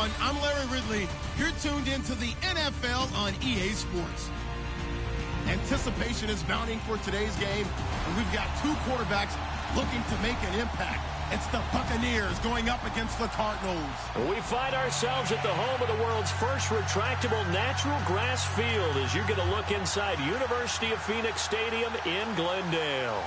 everyone. I'm Larry Ridley. You're tuned into the NFL on EA Sports. Anticipation is mounting for today's game, and we've got two quarterbacks looking to make an impact. It's the Buccaneers going up against the Cardinals. We find ourselves at the home of the world's first retractable natural grass field as you get a look inside University of Phoenix Stadium in Glendale.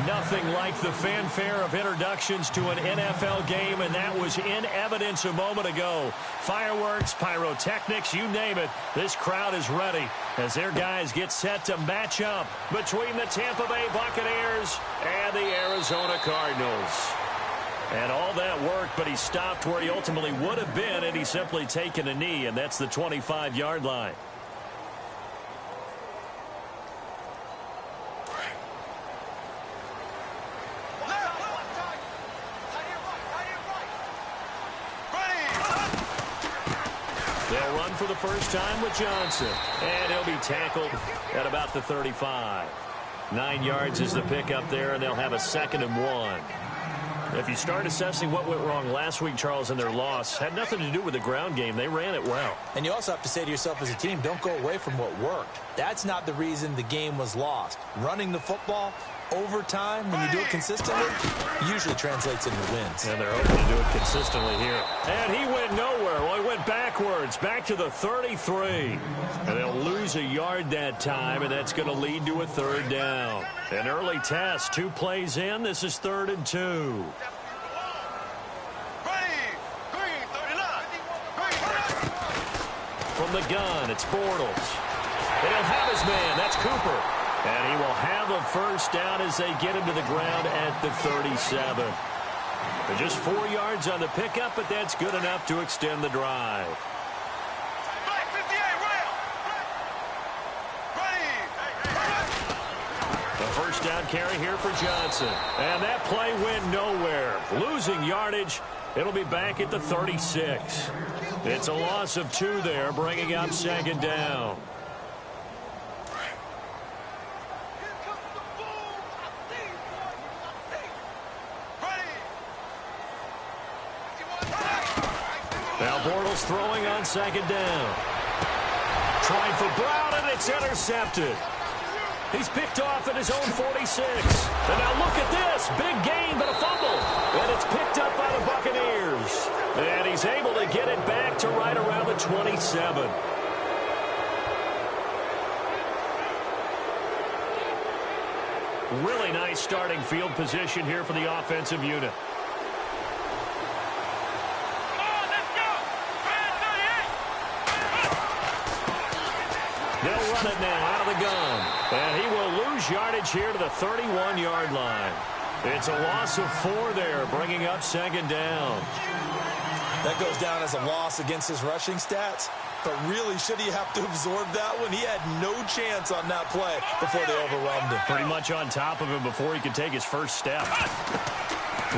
Nothing like the fanfare of introductions to an NFL game, and that was in evidence a moment ago. Fireworks, pyrotechnics, you name it. This crowd is ready as their guys get set to match up between the Tampa Bay Buccaneers and the Arizona Cardinals. And all that worked, but he stopped where he ultimately would have been, and he's simply taken a knee, and that's the 25-yard line. They'll run for the first time with Johnson, and he'll be tackled at about the 35. 9 yards is the pickup there, and they'll have a 2nd and 1. If you start assessing what went wrong last week, Charles, in their loss, had nothing to do with the ground game. They ran it well. And you also have to say to yourself as a team, don't go away from what worked. That's not the reason the game was lost. Running the football over time, when you do it consistently, usually translates into wins. And they're hoping to do it consistently here. And he went nowhere. Well, he went backwards, back to the 33. And they'll lose a yard that time, and that's going to lead to a 3rd down. An early test, 2 plays in. This is 3rd and 2. From the gun, it's Bortles. And he'll have his man. That's Cooper. And he will have a 1st down as they get him to the ground at the 37. They're just 4 yards on the pickup, but that's good enough to extend the drive. The 1st down carry here for Johnson. And that play went nowhere. Losing yardage. It'll be back at the 36. It's a loss of 2 there, bringing up 2nd down. Now Bortles throwing on 2nd down. Trying for Brown, and it's intercepted. He's picked off at his own 46. And now look at this. Big gain, but a fumble. And it's picked up by the Buccaneers. And he's able to get it back to right around the 27. Really nice starting field position here for the offensive unit. They'll run it now out of the gun. And he will lose yardage here to the 31-yard line. It's a loss of 4 there, bringing up 2nd down. That goes down as a loss against his rushing stats. But really, should he have to absorb that one? He had no chance on that play before they overwhelmed him. Pretty much on top of him before he could take his first step.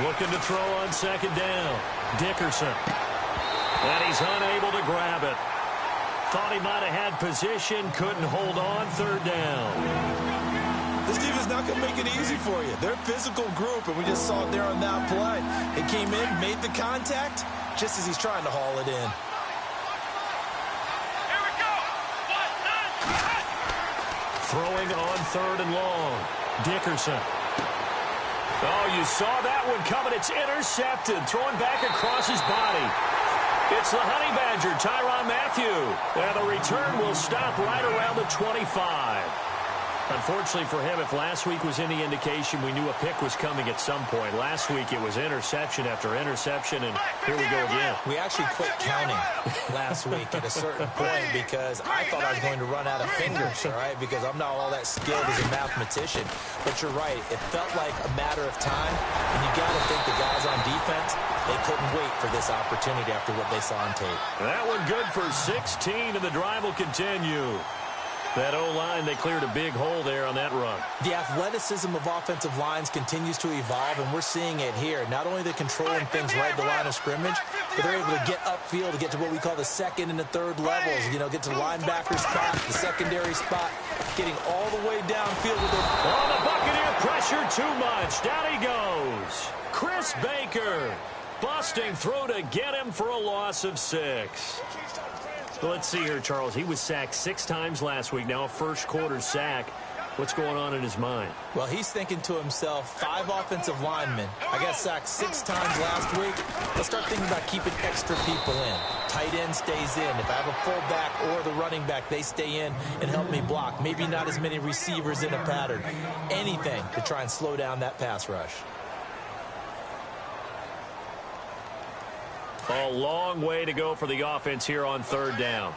Looking to throw on 2nd down. Dickerson. And he's unable to grab it. Thought he might have had position, couldn't hold on, 3rd down. This team is not going to make it easy for you. They're a physical group, and we just saw it there on that play. He came in, made the contact, just as he's trying to haul it in. Here we go. Throwing on 3rd and long. Dickerson. Oh, you saw that one coming. It's intercepted. Throwing back across his body. It's the Honey Badger, Tyrann Mathieu. And the return will stop right around the 25. Unfortunately for him, if last week was any indication, we knew a pick was coming at some point. Last week it was interception after interception, and here we go again. We actually quit counting last week at a certain point because I thought I was going to run out of fingers, all right, because I'm not all that skilled as a mathematician. But you're right. It felt like a matter of time, and you got to think the guys on defense, they couldn't wait for this opportunity after what they saw on tape. That one good for 16, and the drive will continue. That O-line, they cleared a big hole there on that run. The athleticism of offensive lines continues to evolve, and we're seeing it here. Not only are they controlling things right at the line of scrimmage, but they're able to get upfield to get to what we call the 2nd and the 3rd levels. You know, get to the linebacker spot, the secondary spot, getting all the way downfield with it. Oh, the Buccaneer pressure too much. Down he goes. Chris Baker. Busting through to get him for a loss of 6. Well, let's see here, Charles. He was sacked 6 times last week. Now a first-quarter sack. What's going on in his mind? Well, he's thinking to himself, 5 offensive linemen. I got sacked 6 times last week. Let's start thinking about keeping extra people in. Tight end stays in. If I have a fullback or the running back, they stay in and help me block. Maybe not as many receivers in a pattern. Anything to try and slow down that pass rush. A long way to go for the offense here on 3rd down.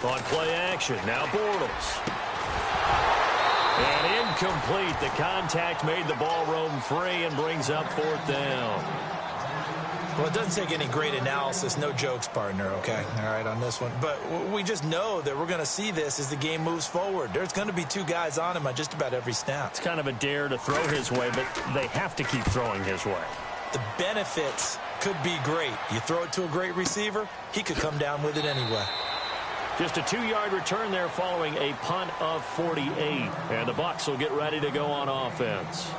On play action, now Bortles. And incomplete. The contact made the ball roam free and brings up 4th down. Well, it doesn't take any great analysis. No jokes, partner, okay? All right, on this one. But we just know that we're going to see this as the game moves forward. There's going to be 2 guys on him on just about every snap. It's kind of a dare to throw his way, but they have to keep throwing his way. The benefits could be great. You throw it to a great receiver, he could come down with it anyway. Just a 2-yard return there following a punt of 48. And the Bucs will get ready to go on offense.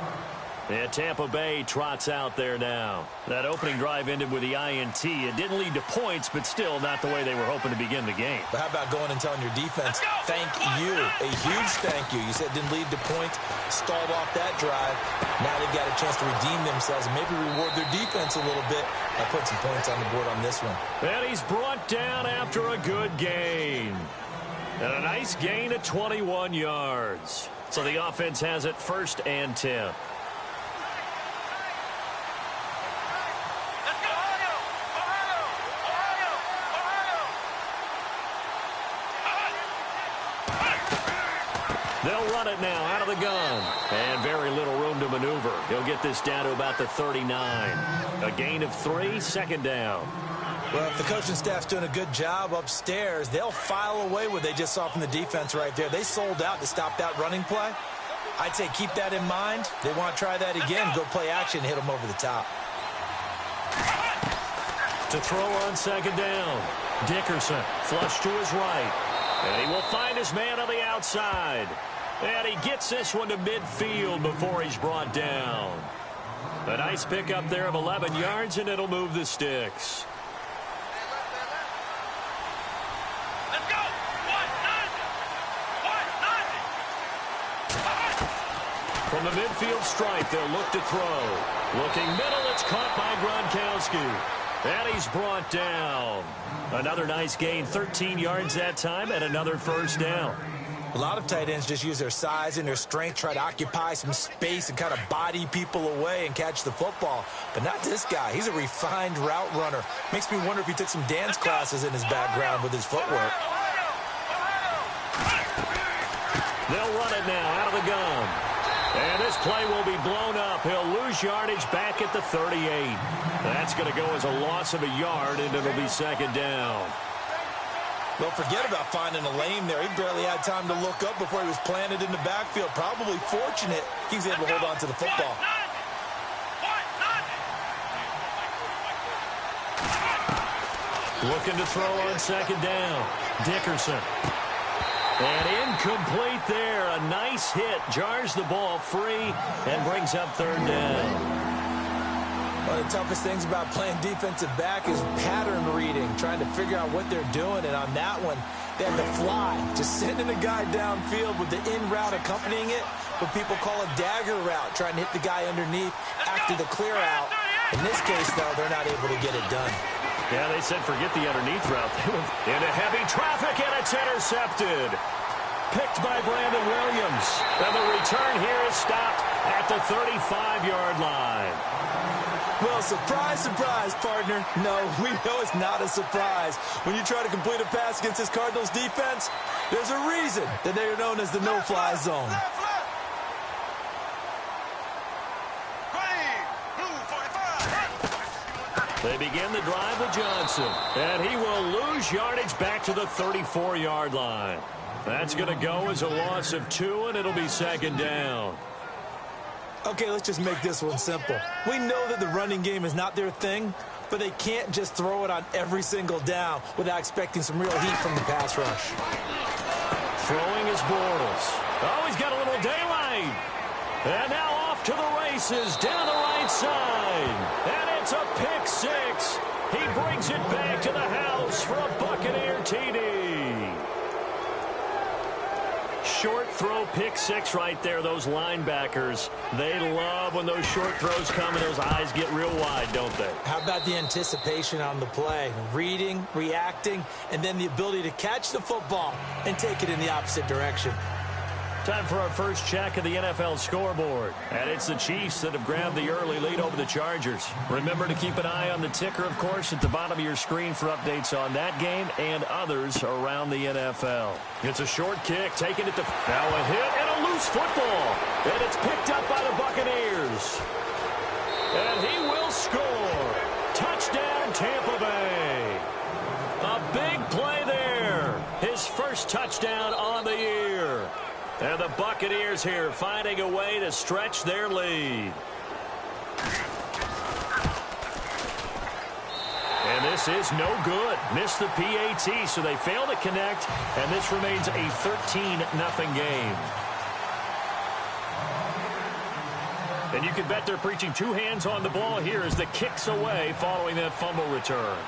And Tampa Bay trots out there now. That opening drive ended with the INT. It didn't lead to points, but still not the way they were hoping to begin the game. But how about going and telling your defense, thank you, a huge thank you. You said it didn't lead to points, stalled off that drive. Now they've got a chance to redeem themselves and maybe reward their defense a little bit by putting some points on the board on this one. And he's brought down after a good gain. And a nice gain of 21 yards. So the offense has it 1st and 10. They'll run it now out of the gun. And very little room to maneuver. He'll get this down to about the 39. A gain of 3, 2nd down. Well, if the coaching staff's doing a good job upstairs, they'll file away what they just saw from the defense right there. They sold out to stop that running play. I'd say keep that in mind. They want to try that again. Go play action, hit them over the top. To throw on 2nd down. Dickerson flush to his right. And he will find his man on the outside. And he gets this one to midfield before he's brought down. A nice pickup there of 11 yards, and it'll move the sticks. Let's go. 1-9. From the midfield stripe, they'll look to throw. Looking middle, it's caught by Gronkowski. And he's brought down. Another nice gain, 13 yards that time, and another 1st down. A lot of tight ends just use their size and their strength, try to occupy some space and kind of body people away and catch the football. But not this guy. He's a refined route runner. Makes me wonder if he took some dance classes in his background with his footwork. They'll run it now out of the gun. And this play will be blown up. He'll lose yardage back at the 38. That's going to go as a loss of a yard, and it'll be 2nd down. Well, forget about finding a lane there. He barely had time to look up before he was planted in the backfield. Probably fortunate he was able to hold on to the football. Looking to throw on 2nd down. Dickerson. And incomplete there. A nice hit. Jars the ball free and brings up 3rd down. One of the toughest things about playing defensive back is pattern reading, trying to figure out what they're doing. And on that one, they had to fly, just sending a guy downfield with the in route accompanying it, what people call a dagger route, trying to hit the guy underneath after the clear out. In this case, though, they're not able to get it done. Yeah, they said forget the underneath route. Into heavy traffic, and it's intercepted. Picked by Brandon Williams. And the return here is stopped at the 35-yard line. Well, surprise, surprise, partner. No, we know it's not a surprise. When you try to complete a pass against this Cardinals defense, there's a reason that they are known as the no-fly zone. They begin the drive with Johnson. And he will lose yardage back to the 34-yard line. That's going to go as a loss of 2, and it'll be 2nd down. Okay, let's just make this one simple. We know that the running game is not their thing, but they can't just throw it on every single down without expecting some real heat from the pass rush. Throwing is Bortles. Oh, he's got a little daylight. And now off to the races down the right side. And it's a pick six. He brings it back to the house for a Buccaneer TD. Short throw pick six right there. Those linebackers, they love when those short throws come and those eyes get real wide, don't they? How about the anticipation on the play? Reading, reacting, and then the ability to catch the football and take it in the opposite direction. Time for our first check of the NFL scoreboard. And it's the Chiefs that have grabbed the early lead over the Chargers. Remember to keep an eye on the ticker, of course, at the bottom of your screen for updates on that game and others around the NFL. It's a short kick, taking it to... Now a hit and a loose football. And it's picked up by the Buccaneers. And he will score. Touchdown, Tampa Bay. A big play there. His first touchdown on the year. And the Buccaneers here finding a way to stretch their lead. And this is no good. Missed the PAT, so they fail to connect, and this remains a 13-0 game. And you can bet they're preaching two hands on the ball here as the kick's away following that fumble return.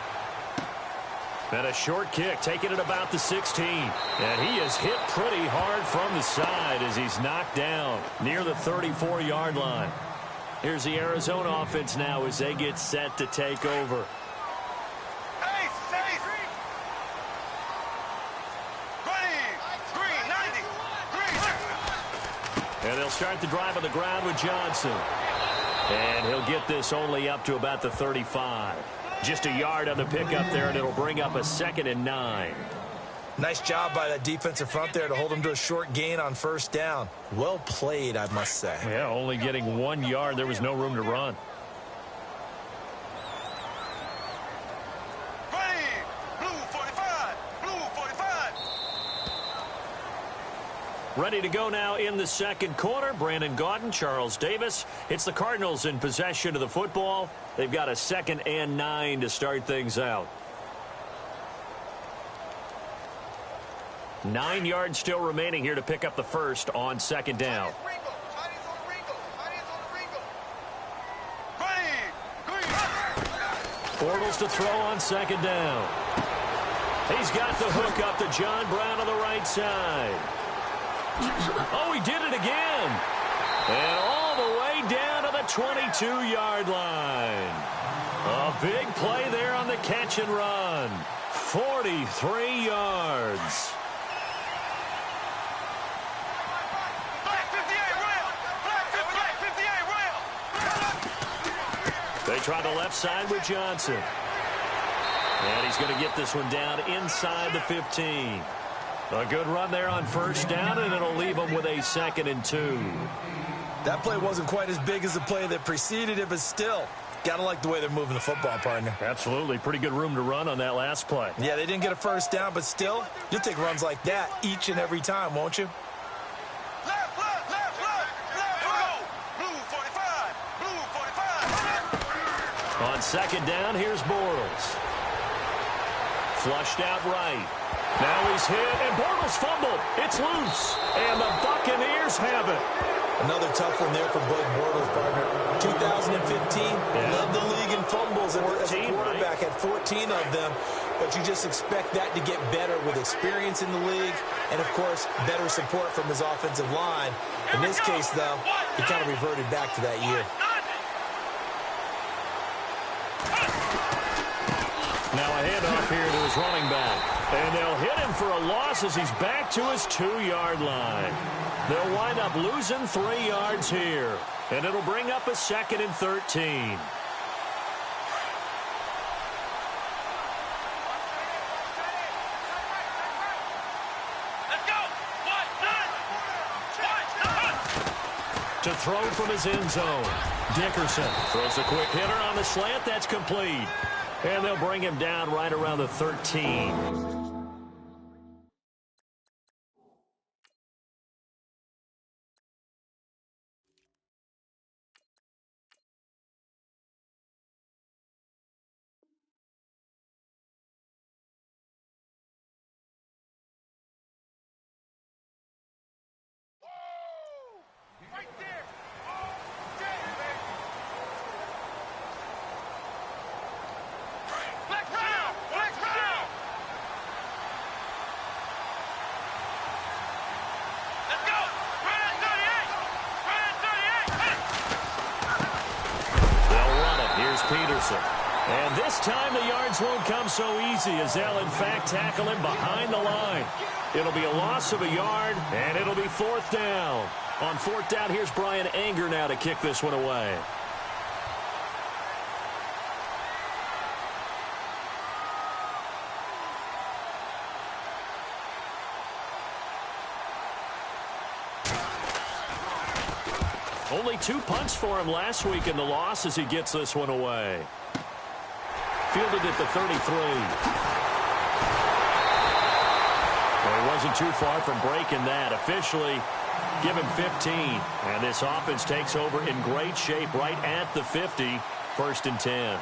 And a short kick, taking it about the 16. And he is hit pretty hard from the side as he's knocked down near the 34-yard line. Here's the Arizona offense now as they get set to take over. And they'll start the drive on the ground with Johnson. And he'll get this only up to about the 35. Just a yard on the pickup there, and it'll bring up a 2nd and 9. Nice job by that defensive front there to hold him to a short gain on first down. Well played, I must say. Yeah, only getting 1 yard. There was no room to run. Ready to go now in the second quarter. Brandon Gaudin, Charles Davis. It's the Cardinals in possession of the football. They've got a 2nd and 9 to start things out. 9 yards still remaining here to pick up the first on 2nd down. Bortles to throw on 2nd down. He's got the hook up to John Brown on the right side. Oh, he did it again. And all the way down to the 22-yard line. A big play there on the catch and run. 43 yards. They try the left side with Johnson. And he's going to get this one down inside the 15. A good run there on first down, and it'll leave him with a 2nd and 2. That play wasn't quite as big as the play that preceded it, but still, gotta like the way they're moving the football, partner. Absolutely. Pretty good room to run on that last play. Yeah, they didn't get a first down, but still, you'll take runs like that each and every time, won't you? On 2nd down, here's Bortles. Flushed out right. Now he's hit, and Bortles fumbled. It's loose, and the Buccaneers have it. Another tough one there for Blake Bortles, partner. 2015, led the league in fumbles as a quarterback, had 14 of them. But you just expect that to get better with experience in the league and, of course, better support from his offensive line. In this case, though, he kind of reverted back to that year. Now a handoff here to his running back. And they'll hit him for a loss as he's back to his 2-yard line. They'll wind up losing 3 yards here. And it'll bring up a 2nd and 13. To throw from his end zone. Dickerson throws a quick hitter on the slant. That's complete. And they'll bring him down right around the 13. Peterson. And this time the yards won't come so easy as they'll, in fact, tackle him behind the line. It'll be a loss of a yard, and it'll be 4th down. On 4th down, here's Brian Anger now to kick this one away. Only 2 punts for him last week in the loss as he gets this one away. Fielded at the 33. Well, he wasn't too far from breaking that. Officially, give him 15. And this offense takes over in great shape right at the 50. 1st and 10.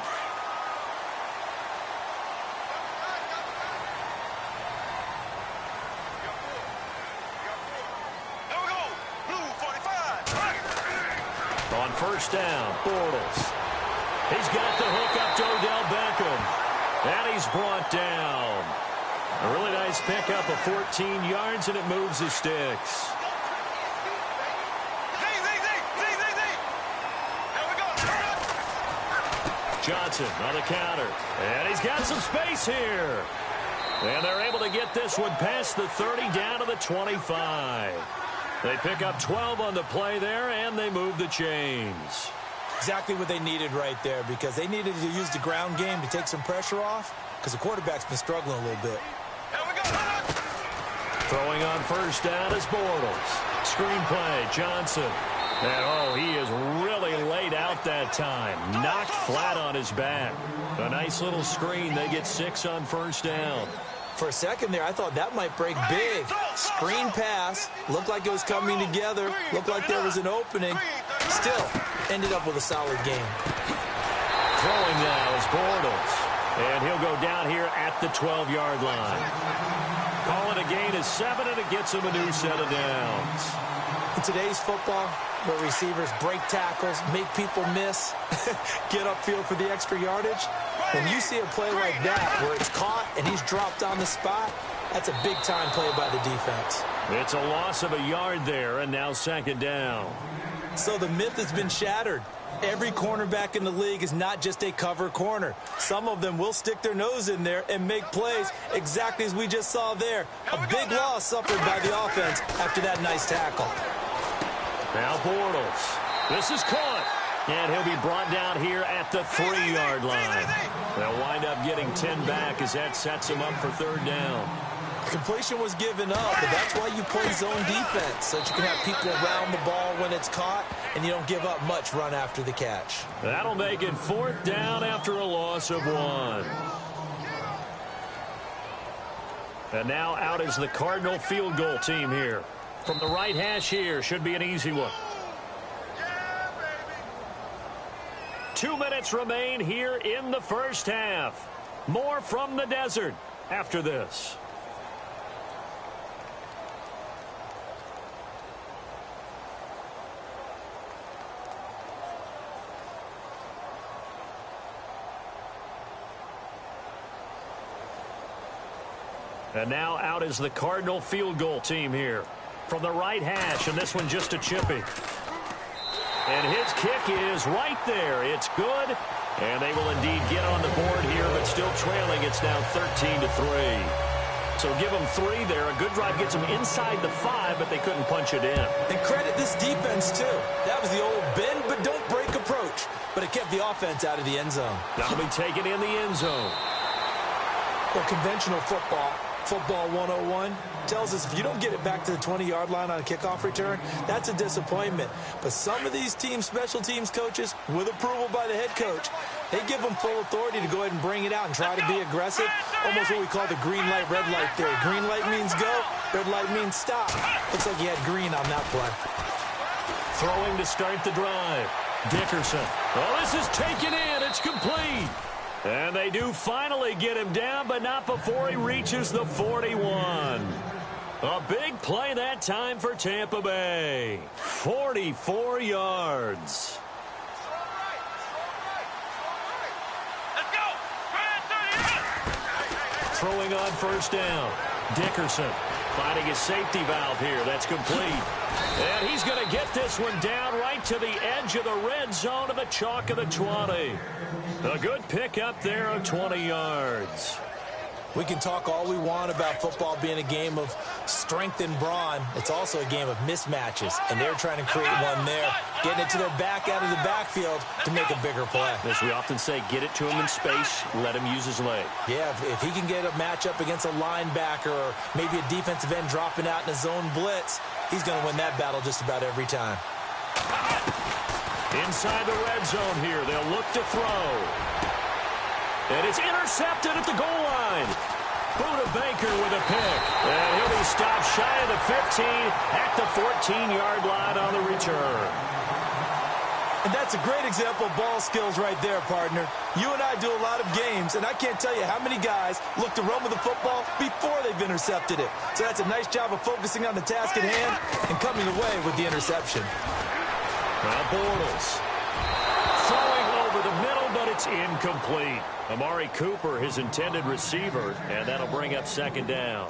On 1st down, Bortles. He's got the hook up to Odell Beckham. And he's brought down. A really nice pickup of 14 yards, and it moves the sticks. Johnson on the counter. And he's got some space here. And they're able to get this one past the 30 down to the 25. They pick up 12 on the play there, and they move the chains. Exactly what they needed right there, because they needed to use the ground game to take some pressure off, because the quarterback's been struggling a little bit. Throwing on 1st down is Bortles. Screen play, Johnson. And, he is really laid out that time. Knocked flat on his back. A nice little screen. They get 6 on 1st down. For a second there, I thought that might break big. Screen pass. Looked like it was coming together. Looked like there was an opening. Still, ended up with a solid game. Throwing now is Bortles. And he'll go down here at the 12-yard line. Call it a gain of 7, and it gets him a new set of downs. In today's football, where receivers break tackles, make people miss, get upfield for the extra yardage, when you see a play like that where it's caught and he's dropped on the spot, that's a big-time play by the defense. It's a loss of a yard there, and now 2nd down. So the myth has been shattered. Every cornerback in the league is not just a cover corner. Some of them will stick their nose in there and make plays exactly as we just saw there. A big loss suffered by the offense after that nice tackle. Now Bortles. This is caught. And he'll be brought down here at the 3-yard line. They'll wind up getting 10 back as that sets him up for 3rd down. Completion was given up, but that's why you play zone defense, so that you can have people around the ball when it's caught, and you don't give up much run after the catch. That'll make it 4th down after a loss of 1. And now out is the Cardinal field goal team here. From the right hash here, should be an easy one. 2 minutes remain here in the 1st half. More from the desert after this. And now out is the Cardinal field goal team here. From the right hash, and this one just a chippy. And his kick is right there. It's good. And they will indeed get on the board here, but still trailing. It's now 13-3. So give them 3 there. A good drive gets them inside the 5, but they couldn't punch it in. And credit this defense, too. That was the old bend but don't break approach. But it kept the offense out of the end zone. That'll be taken in the end zone. Well, conventional football 101, tells us if you don't get it back to the 20-yard line on a kickoff return, that's a disappointment. But some of these special teams coaches, with approval by the head coach, they give them full authority to go ahead and bring it out and try to be aggressive. Almost what we call the green light, red light theory. Green light means go, red light means stop. Looks like he had green on that play. Throwing to start the drive. Dickerson. Oh, this is taken in. It's complete. And they do finally get him down, but not before he reaches the 41. A big play that time for Tampa Bay. 44 yards. Let's go. Throwing on 1st down. Dickerson finding his safety valve here. That's complete. And he's going to get this one down right to the edge of the red zone of the chalk of the 20. A good pick up there of 20 yards. We can talk all we want about football being a game of strength and brawn. It's also a game of mismatches, and they're trying to create one there, getting it to their back out of the backfield to make a bigger play. As we often say, get it to him in space, let him use his leg. Yeah, if he can get a matchup against a linebacker or maybe a defensive end dropping out in a zone blitz, he's going to win that battle just about every time. Inside the red zone here, they'll look to throw. And it's intercepted at the goal line. Buda Baker with a pick. And he'll be stopped shy of the 15 at the 14-yard line on the return. And that's a great example of ball skills right there, partner. You and I do a lot of games, and I can't tell you how many guys look to run with the football before they've intercepted it. So that's a nice job of focusing on the task at hand and coming away with the interception. Now Bortles throwing over the middle, but it's incomplete. Amari Cooper, his intended receiver, and that'll bring up second down.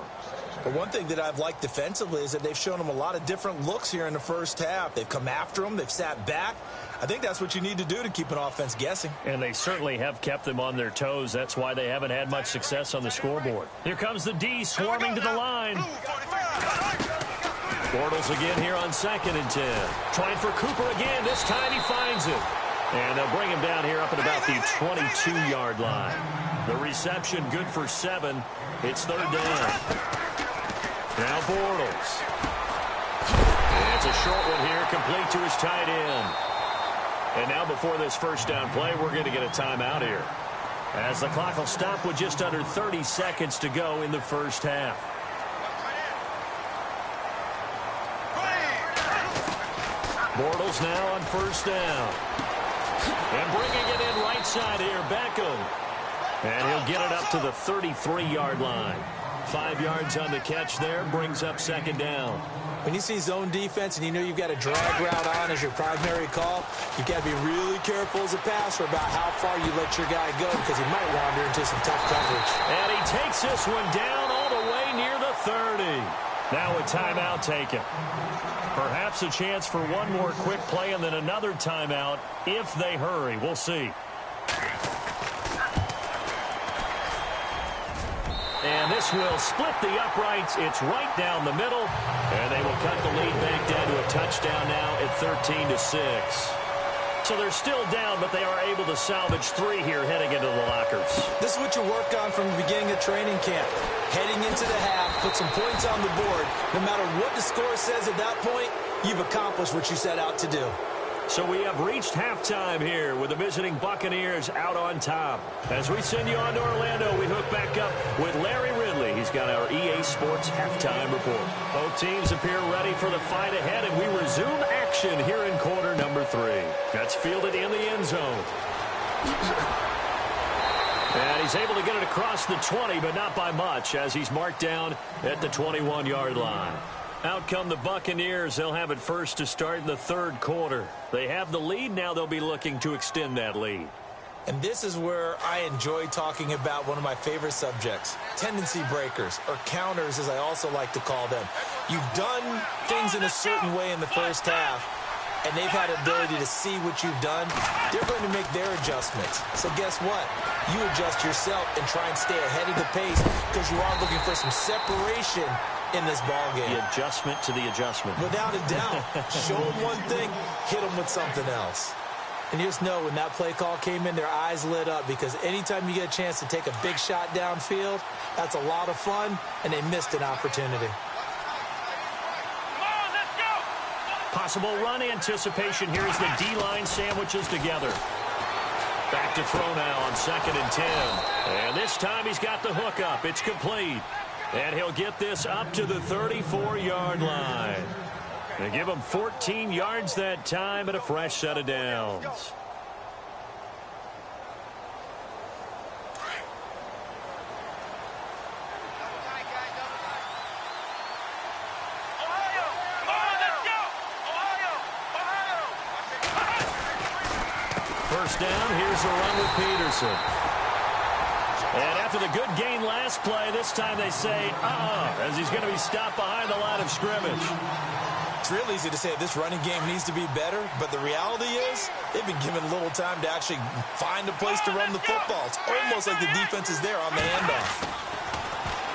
But one thing that I've liked defensively is that they've shown him a lot of different looks here in the first half. They've come after him. They've sat back. I think that's what you need to do to keep an offense guessing. And they certainly have kept them on their toes. That's why they haven't had much success on the scoreboard. Here comes the D swarming to the line. Bortles again here on 2nd and 10. Trying for Cooper again. This time he finds it. And they'll bring him down here up at about the 22-yard line. The reception good for 7. It's 3rd down. Now Bortles. And it's a short one here, complete to his tight end. And now before this first down play, we're going to get a timeout here, as the clock will stop with just under 30 seconds to go in the first half. Bortles now on 1st down. And bringing it in right side here, Beckham. And he'll get it up to the 33-yard line. 5 yards on the catch there, brings up 2nd down. When you see zone defense and you know you've got a drag route on as your primary call, you've got to be really careful as a passer about how far you let your guy go, because he might wander into some tough coverage. And he takes this one down all the way near the 30. Now a timeout taken. Perhaps a chance for one more quick play and then another timeout if they hurry. We'll see. And this will split the uprights. It's right down the middle. And they will cut the lead back down to a touchdown now at 13-6. So they're still down, but they are able to salvage 3 here heading into the lockers. This is what you work on from the beginning of training camp. Heading into the half, put some points on the board. No matter what the score says at that point, you've accomplished what you set out to do. So we have reached halftime here with the visiting Buccaneers out on top. As we send you on to Orlando, we hook back up with Larry Ridley. He's got our EA Sports halftime report. Both teams appear ready for the fight ahead, and we resume action here in quarter number 3. That's fielded in the end zone. And he's able to get it across the 20, but not by much, as he's marked down at the 21-yard line. Out come the Buccaneers. They'll have it first to start in the 3rd quarter. They have the lead. Now they'll be looking to extend that lead. And this is where I enjoy talking about one of my favorite subjects, tendency breakers, or counters as I also like to call them. You've done things in a certain way in the first half, and they've had the ability to see what you've done. They're going to make their adjustments. So guess what? You adjust yourself and try and stay ahead of the pace, because you are looking for some separation in this ball game. The adjustment to the adjustment. Without a doubt. Show them one thing, hit them with something else. And you just know when that play call came in, their eyes lit up, because anytime you get a chance to take a big shot downfield, that's a lot of fun, and they missed an opportunity. Possible run anticipation here as the D-line sandwiches together. Back to throw now on 2nd and 10. And this time he's got the hook up. It's complete. And he'll get this up to the 34-yard line. They give him 14 yards that time and a fresh set of downs. First down, here's a run with Peterson. And after the good gain last play, this time they say, as he's going to be stopped behind the line of scrimmage. It's real easy to say this running game needs to be better, but the reality is they've been given little time to actually find a place to run the football. It's almost like the defense is there on the handoff.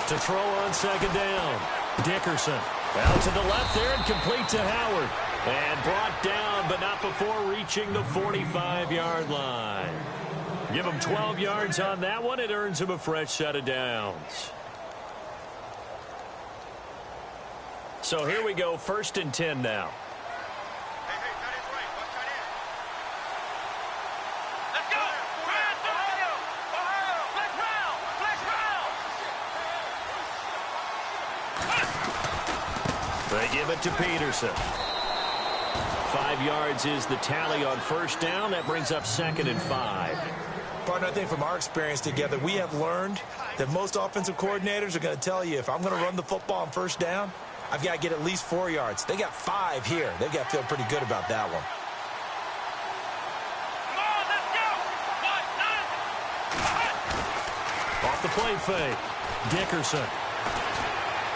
To throw on second down, Dickerson. Out to the left there and complete to Howard. And brought down, but not before reaching the 45-yard line. Give him 12 yards on that one. It earns him a fresh set of downs. So here we go, 1st and 10 now. Let's go! Ohio! Ohio! Flex route! They give it to Peterson. 5 yards is the tally on 1st down. That brings up 2nd and 5. Partner, I think from our experience together, we have learned that most offensive coordinators are going to tell you, if I'm going to run the football on 1st down, I've got to get at least 4 yards. They got 5 here. They've got to feel pretty good about that one. Come on, let's go! Off the play fake, Dickerson.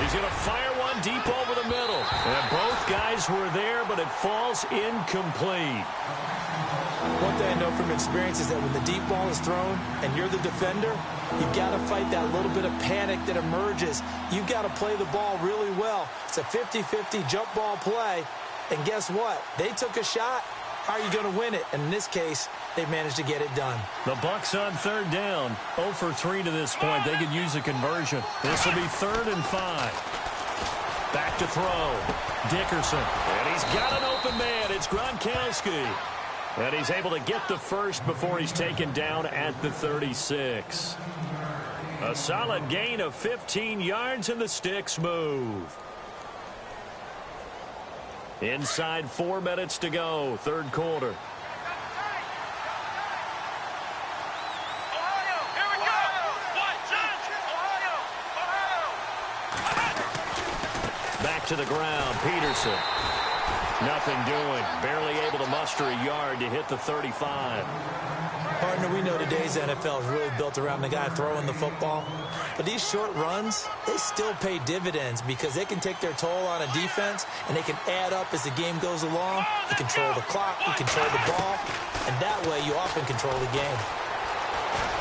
He's going to fire one deep over the middle. And both guys were there, but it falls incomplete. One thing I know from experience is that when the deep ball is thrown and you're the defender, you've got to fight that little bit of panic that emerges. You've got to play the ball really well. It's a 50-50 jump ball play. And guess what? They took a shot. How are you going to win it? And in this case, they managed to get it done. The Bucs on 3rd down. 0 for 3 to this point. They could use a conversion. This will be 3rd and 5. Back to throw. Dickerson. And he's got an open man. It's Gronkowski. And he's able to get the first before he's taken down at the 36. A solid gain of 15 yards, and the sticks move. Inside 4 minutes to go, 3rd quarter. Ohio, here we go! One, Ohio! Back to the ground, Peterson. Nothing doing. Barely able to muster a yard to hit the 35. Partner, we know today's NFL is really built around the guy throwing the football. But these short runs, they still pay dividends because they can take their toll on a defense and they can add up as the game goes along. You control the clock, you control the ball, and that way you often control the game.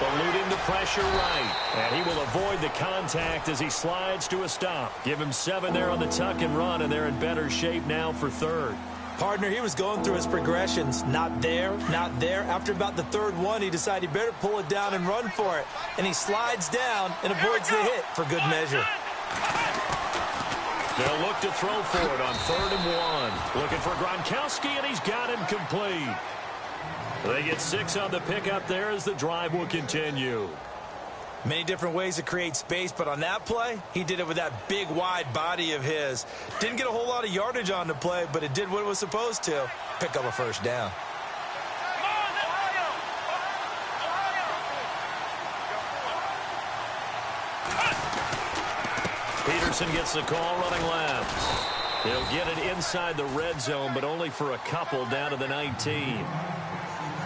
Eluding the pressure right. And he will avoid the contact as he slides to a stop. Give him 7 there on the tuck and run, and they're in better shape now for 3rd. Partner, he was going through his progressions. Not there, not there. After about the 3rd one, he decided he better pull it down and run for it. And he slides down and avoids the hit for good measure. They'll look to throw for it on 3rd and 1. Looking for Gronkowski, and he's got him complete. They get 6 on the pickup there as the drive will continue. Many different ways to create space, but on that play, he did it with that big, wide body of his. Didn't get a whole lot of yardage on the play, but it did what it was supposed to. Pick up a 1st down. Peterson gets the call running left. He'll get it inside the red zone, but only for a couple down to the 19.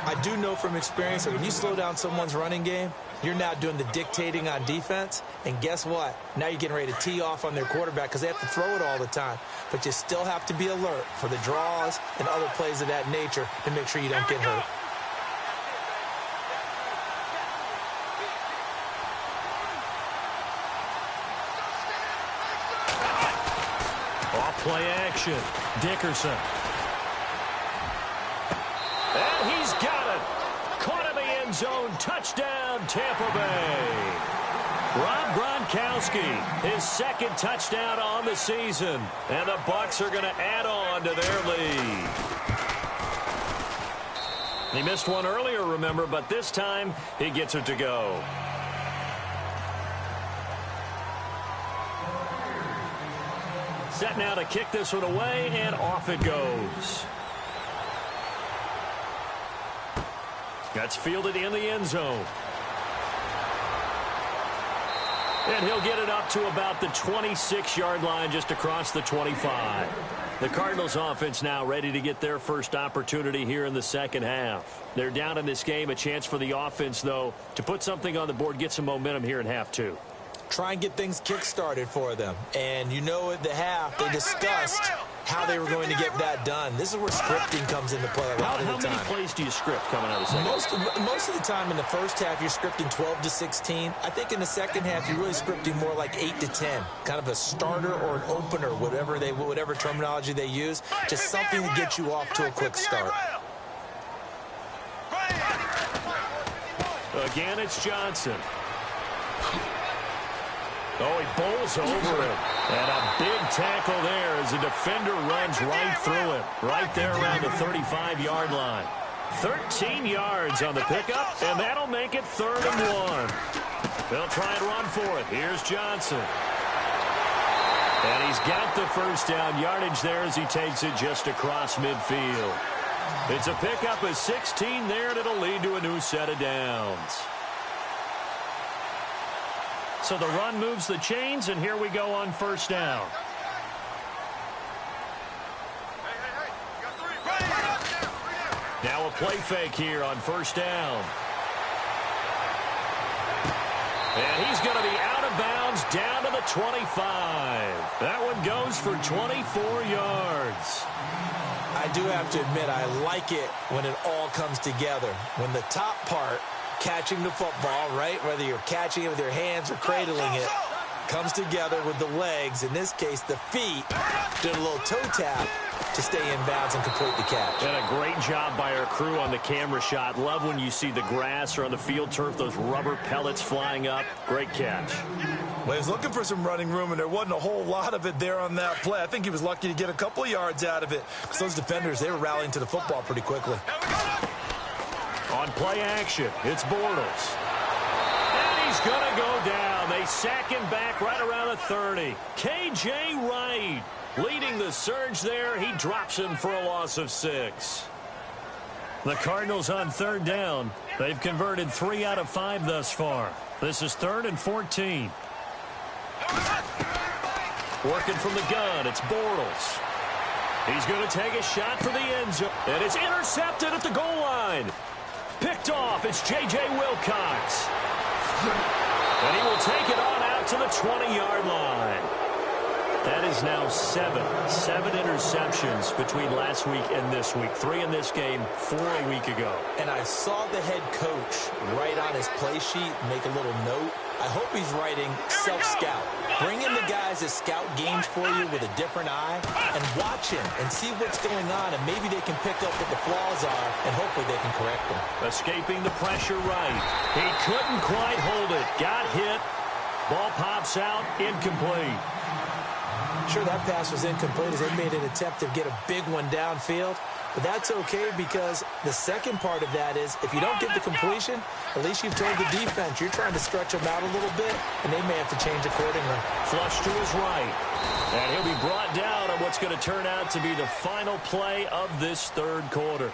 I do know from experience that when you slow down someone's running game, you're now doing the dictating on defense. And guess what? Now you're getting ready to tee off on their quarterback because they have to throw it all the time. But you still have to be alert for the draws and other plays of that nature to make sure you don't get hurt. Off play action. Dickerson. And he's got it. Caught in the end zone. Touchdown, Tampa Bay. Rob Gronkowski, his 2nd touchdown on the season. And the Bucs are going to add on to their lead. He missed one earlier, remember, but this time he gets it to go. Set now to kick this one away, and off it goes. That's fielded in the end zone. And he'll get it up to about the 26-yard line just across the 25. The Cardinals offense now ready to get their first opportunity here in the second half. They're down in this game. A chance for the offense, though, to put something on the board, get some momentum here in half two. Try and get things kick-started for them. And you know at the half, they discussed how they were going to get that done. This is where scripting comes into play a lot of the time. How many plays do you script coming out of the second? Most of the time in the first half, you're scripting 12 to 16. I think in the second half, you're really scripting more like 8 to 10. Kind of a starter or an opener, whatever terminology they use. Just something to get you off to a quick start. Again, it's Johnson. Oh, he bowls over him. And a big tackle there as the defender runs right through him. Right there around the 35-yard line. 13 yards on the pickup, and that'll make it 3rd and 1. They'll try and run for it. Here's Johnson. And he's got the first down yardage there as he takes it just across midfield. It's a pickup of 16 there, and it'll lead to a new set of downs. So the run moves the chains, and here we go on first down. Now a play fake here on first down. And he's going to be out of bounds down to the 25. That one goes for 24 yards. I do have to admit, I like it when it all comes together. When the top part, catching the football, right, whether you're catching it with your hands or cradling it, comes together with the legs. In this case, the feet did a little toe tap to stay in bounds and complete the catch. And a great job by our crew on the camera shot. Love when you see the grass or on the field turf, those rubber pellets flying up. Great catch. Well, he was looking for some running room, and there wasn't a whole lot of it there on that play. I think he was lucky to get a couple of yards out of it. Because those defenders, they were rallying to the football pretty quickly. On play action, it's Bortles. And he's going to go down. They sack him back right around the 30. cjaythegreat leading the surge there. He drops him for a loss of 6. The Cardinals on 3rd down. They've converted 3 out of 5 thus far. This is 3rd and 14. Working from the gun, it's Bortles. He's going to take a shot for the end zone. And it's intercepted at the goal line. Picked off, it's J.J. Wilcox. And he will take it on out to the 20-yard line. That is now 7 interceptions between last week and this week. 3 in this game, 4 a week ago. And I saw the head coach write on his play sheet, make a little note. I hope he's writing self-scout. Bring in the guys that scout games for you with a different eye and watch him and see what's going on, and maybe they can pick up what the flaws are, and hopefully they can correct them. Escaping the pressure right. He couldn't quite hold it. Got hit. Ball pops out. Incomplete. Sure, that pass was incomplete as they made an attempt to get a big one downfield. But that's okay because the second part of that is if you don't get the completion, at least you've told the defense you're trying to stretch them out a little bit, and they may have to change accordingly. Flush to his right. And he'll be brought down on what's going to turn out to be the final play of this 3rd quarter.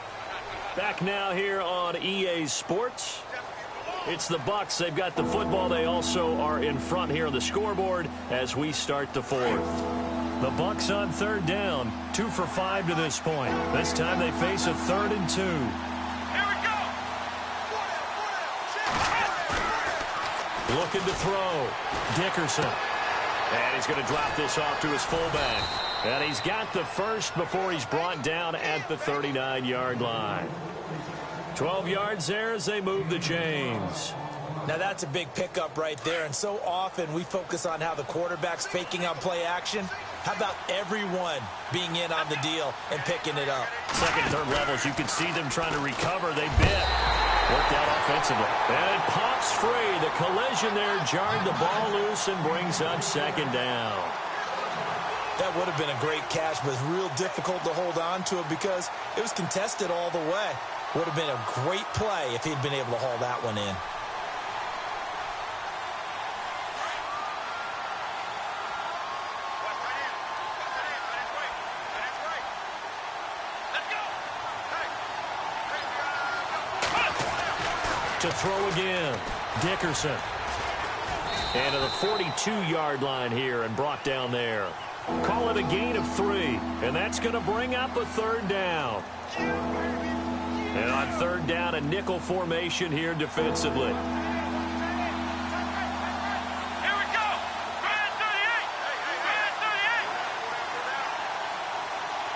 Back now here on EA Sports. It's the Bucs. They've got the football. They also are in front here on the scoreboard as we start the 4th. The Bucs on 3rd down, 2 for 5 to this point. This time they face a 3rd and 2. Here we go. Looking to throw. Dickerson. And he's going to drop this off to his fullback. And he's got the first before he's brought down at the 39-yard line. 12 yards there as they move the chains. Now that's a big pickup right there, and so often we focus on how the quarterback's faking on play action. How about everyone being in on the deal and picking it up? Second, third levels, you can see them trying to recover. They bit. Worked out offensively. And it pops free. The collision there jarred the ball loose and brings up 2nd down. That would have been a great catch, but it's real difficult to hold on to it because it was contested all the way. Would have been a great play if he'd been able to haul that one in. To throw again. Dickerson. And to the 42-yard line here and brought down there. Call it a gain of 3, and that's going to bring up a third down. And on third down, a nickel formation here defensively. Here we go. Brand 38. Brand 38.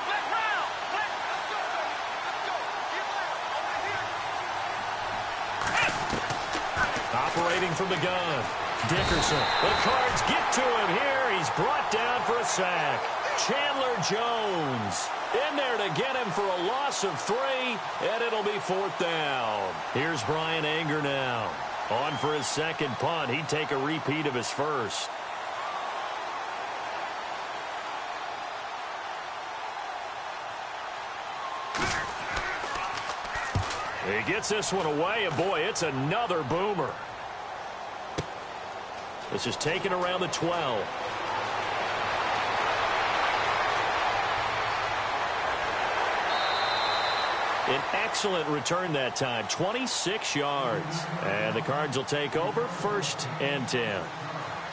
Black round. Black. Let's go. Operating from the gun. Dickerson. The Cards get to him here. He's brought down for a sack. Chandler Jones in there to get him for a loss of 3, and it'll be fourth down. Here's Brian Anger now. On for his second punt. He'd take a repeat of his first. He gets this one away, and boy, it's another boomer. This is taken around the 12. An excellent return that time, 26 yards. And the Cards will take over, 1st and 10.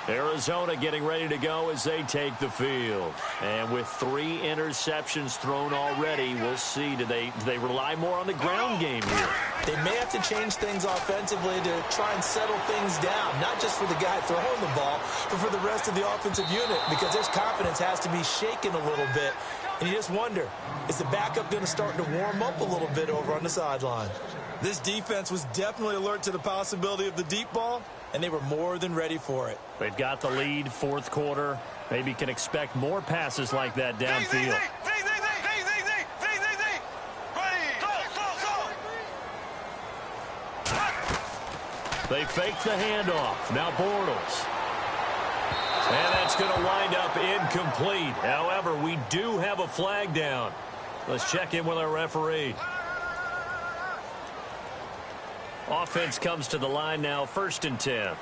Arizona getting ready to go as they take the field. And with 3 interceptions thrown already, we'll see. Do they rely more on the ground game here? They may have to change things offensively to try and settle things down, not just for the guy throwing the ball, but for the rest of the offensive unit, because their confidence has to be shaken a little bit. And you just wonder, is the backup going to start to warm up a little bit over on the sideline? This defense was definitely alert to the possibility of the deep ball, and they were more than ready for it. They've got the lead, 4th quarter. Maybe can expect more passes like that downfield. They fake the handoff. Now Bortles. And that's going to wind up incomplete. However, we do have a flag down. Let's check in with our referee. Offense comes to the line now, 1st and 10.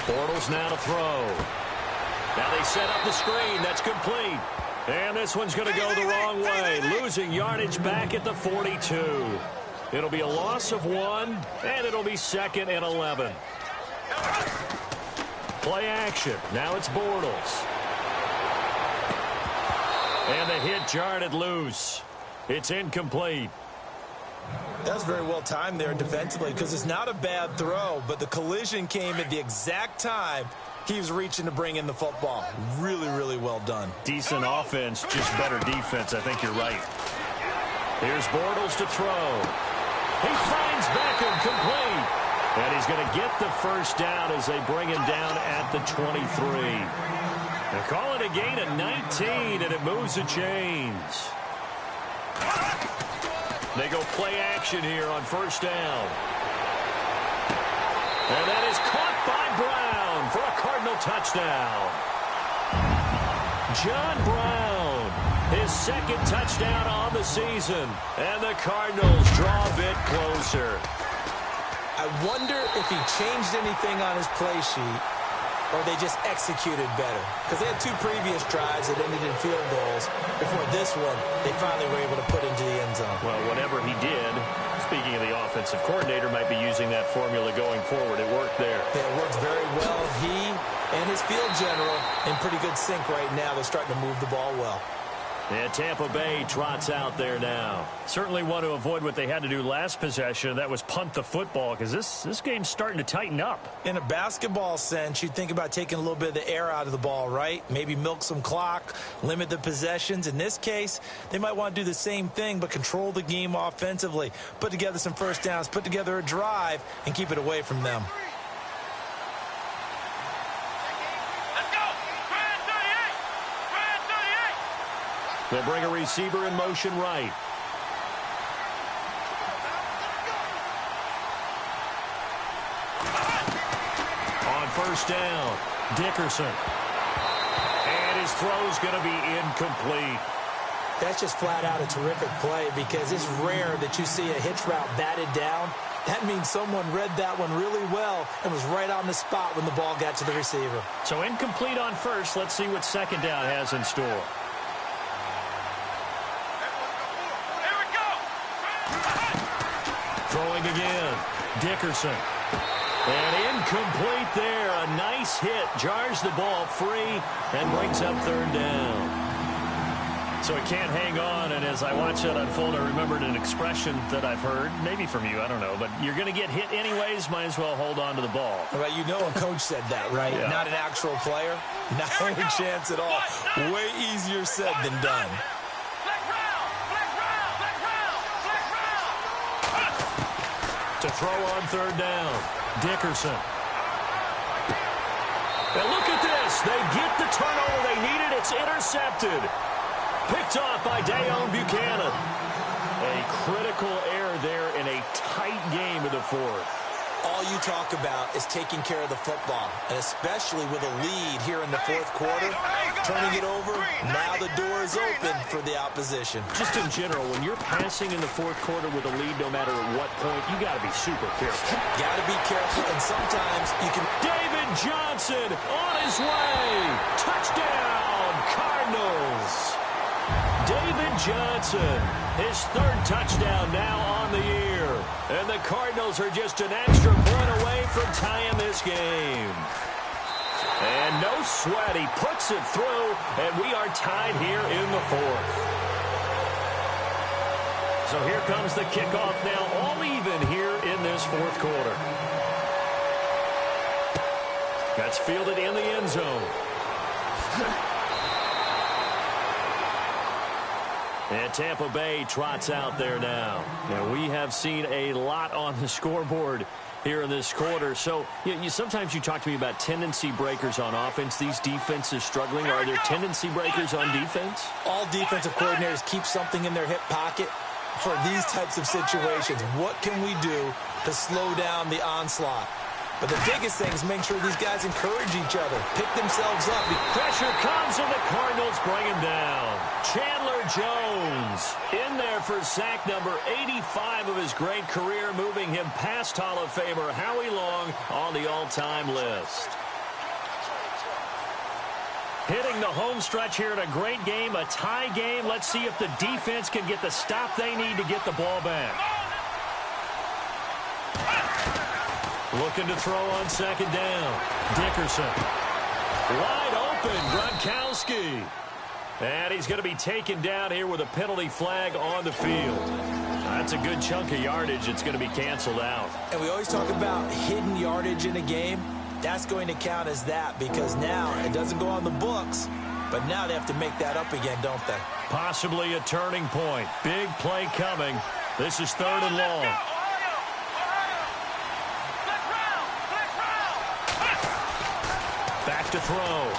Bortles now to throw. Now they set up the screen. That's complete. And this one's going to go the wrong way. Losing yardage back at the 42. It'll be a loss of 1, and it'll be 2nd and 11. Play action. Now it's Bortles. And the hit jarred it loose. It's incomplete. That's very well timed there defensively, because it's not a bad throw, but the collision came at the exact time he was reaching to bring in the football. Really, really well done. Decent offense, just better defense. I think you're right. Here's Bortles to throw. He finds Beckham complete. And he's going to get the first down as they bring him down at the 23. They call it a gain of 19, and it moves the chains. They go play action here on 1st down. And that is caught by Brown for a Cardinal touchdown. John Brown, his 2nd touchdown on the season. And the Cardinals draw a bit closer. I wonder if he changed anything on his play sheet, or they just executed better. Because they had 2 previous drives that ended in field goals. Before this one, they finally were able to put into the end zone. Well, whatever he did, speaking of the offensive coordinator, might be using that formula going forward. It worked there. Yeah, it works very well. He and his field general in pretty good sync right now. They're starting to move the ball well. And Tampa Bay trots out there now. Certainly want to avoid what they had to do last possession. That was punt the football, because this game's starting to tighten up. In a basketball sense, you think about taking a little bit of the air out of the ball, right? Maybe milk some clock, limit the possessions. In this case, they might want to do the same thing, but control the game offensively. Put together some first downs, put together a drive, and keep it away from them. They'll bring a receiver in motion right. On 1st down, Dickerson. And his throw's going to be incomplete. That's just flat out a terrific play, because it's rare that you see a hitch route batted down. That means someone read that one really well and was right on the spot when the ball got to the receiver. So incomplete on 1st. Let's see what 2nd down has in store. Throwing again. Dickerson. And incomplete there. A nice hit. Jars the ball free and brings up third down. So he can't hang on, and as I watch that unfold, I remembered an expression that I've heard, maybe from you, I don't know, but you're going to get hit anyways, might as well hold on to the ball. Well, you know a coach said that, right? Yeah. Not an actual player. Not a chance at all. Way easier said than done. To throw on third down, Dickerson. And look at this. They get the turnover they needed. It's intercepted. Picked off by Dayon Buchanan. A critical error there in a tight game in the fourth. All you talk about is taking care of the football, and especially with a lead here in the fourth quarter, turning it over, now the door is open for the opposition. Just in general, when you're passing in the fourth quarter with a lead, no matter at what point, you got to be super careful. Got to be careful, and sometimes you can... David Johnson on his way. Touchdown, Cardinals. David Johnson, his third touchdown now on the year. And the Cardinals are just an extra point away from tying this game. And no sweat, he puts it through, and we are tied here in the fourth. So here comes the kickoff now, all even here in this fourth quarter. That's fielded in the end zone. And Tampa Bay trots out there now. Now, we have seen a lot on the scoreboard here in this quarter. So, sometimes you talk to me about tendency breakers on offense. These defenses struggling. Are there tendency breakers on defense? All defensive coordinators keep something in their hip pocket for these types of situations. What can we do to slow down the onslaught? But the biggest thing is make sure these guys encourage each other, pick themselves up. Pressure comes, and the Cardinals bring him down. Chandler Jones in there for sack number 85 of his great career, moving him past Hall of Famer Howie Long on the all-time list. Hitting the home stretch here in a great game, a tie game. Let's see if the defense can get the stop they need to get the ball back. Looking to throw on second down. Dickerson. Wide open, Gronkowski. And he's going to be taken down here with a penalty flag on the field. That's a good chunk of yardage. It's going to be canceled out. And we always talk about hidden yardage in a game. That's going to count as that because now it doesn't go on the books, but now they have to make that up again, don't they? Possibly a turning point. Big play coming. This is third and long. Back to throw.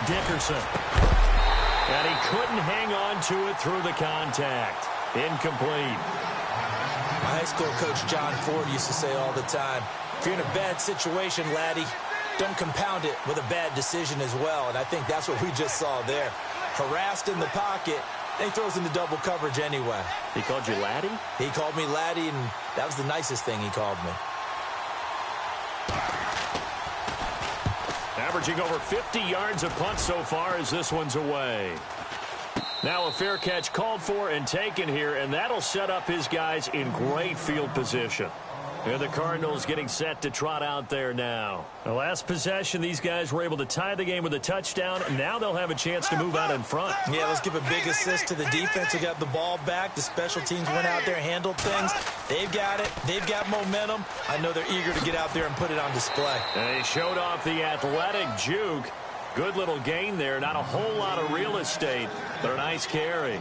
Dickerson. And he couldn't hang on to it through the contact. Incomplete. My high school coach, John Ford, used to say all the time, if you're in a bad situation, laddie, don't compound it with a bad decision as well. And I think that's what we just saw there. Harassed in the pocket, and he throws into double coverage anyway. He called you laddie? He called me laddie, and that was the nicest thing he called me. Averaging over 50 yards a punt so far as this one's away. Now a fair catch called for and taken here, and that'll set up his guys in great field position. And the Cardinals getting set to trot out there now. The last possession, these guys were able to tie the game with a touchdown. Now they'll have a chance to move out in front. Yeah, let's give a big assist to the defense who got the ball back. The special teams went out there, handled things. They've got it. They've got momentum. I know they're eager to get out there and put it on display. And they showed off the athletic juke. Good little gain there. Not a whole lot of real estate, but a nice carry.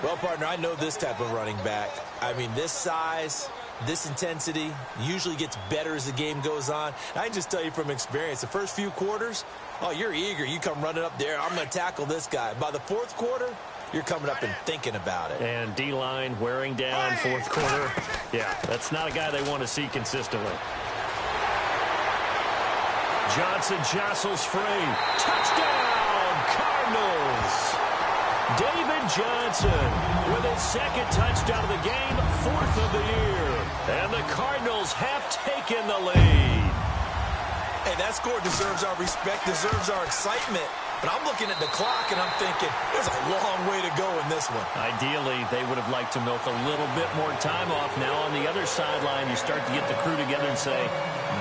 Well, partner, I know this type of running back. I mean, this size, this intensity usually gets better as the game goes on. And I can just tell you from experience, the first few quarters, oh, you're eager. You come running up there. I'm going to tackle this guy. By the fourth quarter, you're coming up and thinking about it. And D-line wearing down fourth quarter. Yeah, that's not a guy they want to see consistently. Johnson jostles free. Touchdown, Cardinals. David Johnson with his second touchdown of the game, fourth of the year. And the Cardinals have taken the lead. Hey, that score deserves our respect, deserves our excitement. But I'm looking at the clock, and I'm thinking, there's a long way to go in this one. Ideally, they would have liked to milk a little bit more time off. Now on the other sideline, you start to get the crew together and say,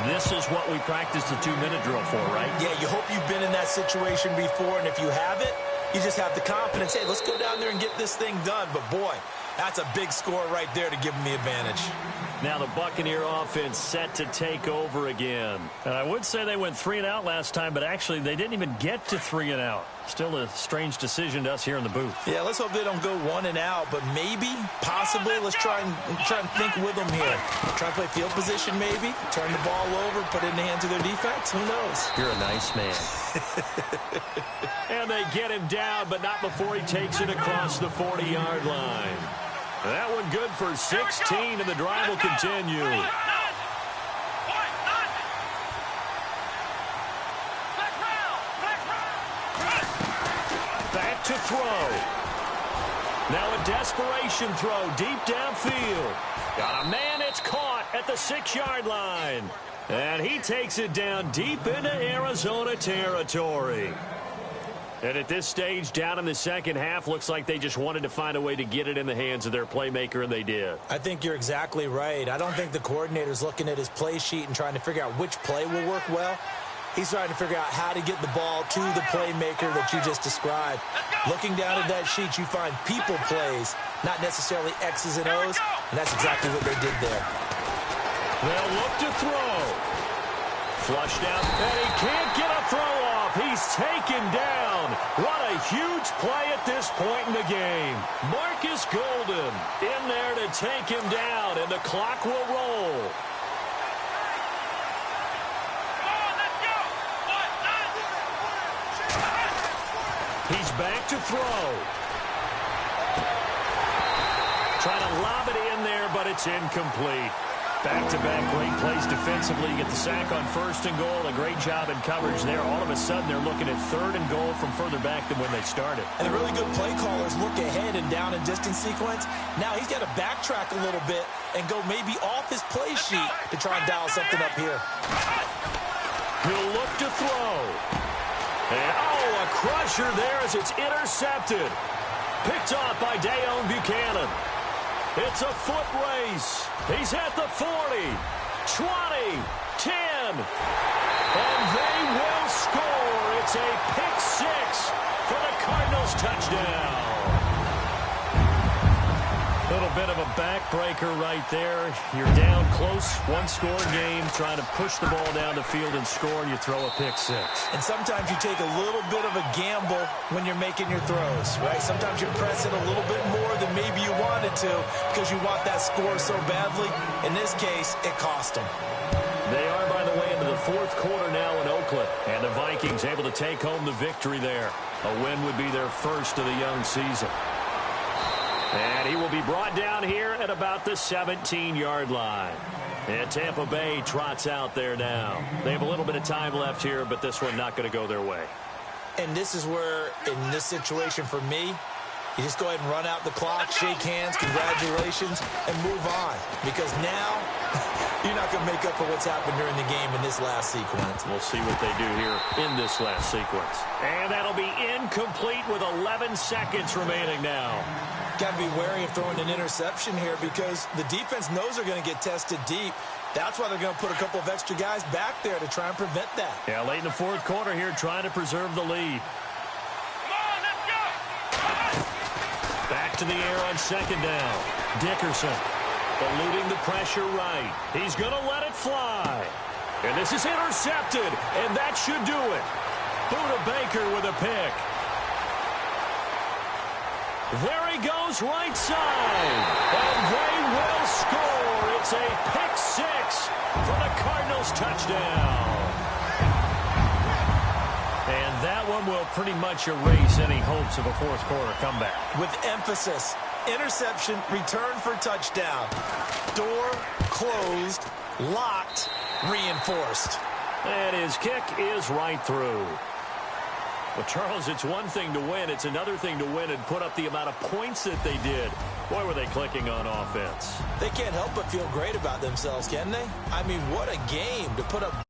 this is what we practiced the 2-minute drill for, right? Yeah, you hope you've been in that situation before, and if you haven't, you just have the confidence, hey, let's go down there and get this thing done. But, boy, that's a big score right there to give them the advantage. Now the Buccaneer offense set to take over again. And I would say they went 3 and out last time, but actually they didn't even get to 3 and out. Still a strange decision to us here in the booth. Yeah, let's hope they don't go 1 and out, but maybe, possibly, let's try and think with them here. Try and play field position maybe, turn the ball over, put it in the hands of their defense. Who knows? You're a nice man. And they get him down, but not before he takes it across the 40-yard line. That one good for 16, and the drive will continue. Back to throw. Now a desperation throw deep downfield. Got a man, it's caught at the 6-yard line. And he takes it down deep into Arizona territory. And at this stage, down in the second half, looks like they just wanted to find a way to get it in the hands of their playmaker, and they did. I think you're exactly right. I don't think the coordinator's looking at his play sheet and trying to figure out which play will work well. He's trying to figure out how to get the ball to the playmaker that you just described. Looking down at that sheet, you find people plays, not necessarily X's and O's, and that's exactly what they did there. They'll look to throw. Flushed out, and he can't get a throw off. He's taken down. What a huge play at this point in the game. Marcus Golden in there to take him down, and the clock will roll. He's back to throw. Trying to lob it in there, but it's incomplete. Back-to-back great plays defensively. Get the sack on 1st and goal. A great job in coverage there. All of a sudden, they're looking at 3rd and goal from further back than when they started. And the really good play callers look ahead and down and distance sequence. Now he's got to backtrack a little bit and go maybe off his play sheet to try and dial something up here. He'll look to throw. And, oh, a crusher there as it's intercepted. Picked off by Dayon Buchanan. It's a foot race. He's at the 40, 20, 10. And they will score. It's a pick 6 for the Cardinals touchdown. A little bit of a backbreaker right there. You're down close, one-score game, trying to push the ball down the field and score, and you throw a pick 6. And sometimes you take a little bit of a gamble when you're making your throws, right? Sometimes you press it a little bit more than maybe you wanted to because you want that score so badly. In this case, it cost them. They are, by the way, into the 4th quarter now in Oakland, and the Vikings able to take home the victory there. A win would be their first of the young season. And he will be brought down here at about the 17-yard line. And Tampa Bay trots out there now. They have a little bit of time left here, but this one not going to go their way. And this is where, in this situation for me, you just go ahead and run out the clock, shake hands, congratulations, and move on. Because now, you're not going to make up for what's happened during the game in this last sequence. We'll see what they do here in this last sequence. And that'll be incomplete with 11 seconds remaining now. Got to be wary of throwing an interception here because the defense knows they're going to get tested deep. That's why they're going to put a couple of extra guys back there to try and prevent that. Yeah, late in the 4th quarter here, trying to preserve the lead. Come on, let's go! Back to the air on 2nd down. Dickerson eluding the pressure right. He's going to let it fly. And this is intercepted, and that should do it. Buda Baker with a pick. There he goes right side. And they will score. It's a pick 6 for the Cardinals touchdown. And that one will pretty much erase any hopes of a 4th quarter comeback. With emphasis, interception, return for touchdown. Door closed, locked, reinforced. And his kick is right through. Well, Charles, it's one thing to win. It's another thing to win and put up the amount of points that they did. Boy, were they clicking on offense. They can't help but feel great about themselves, can they? I mean, what a game to put up.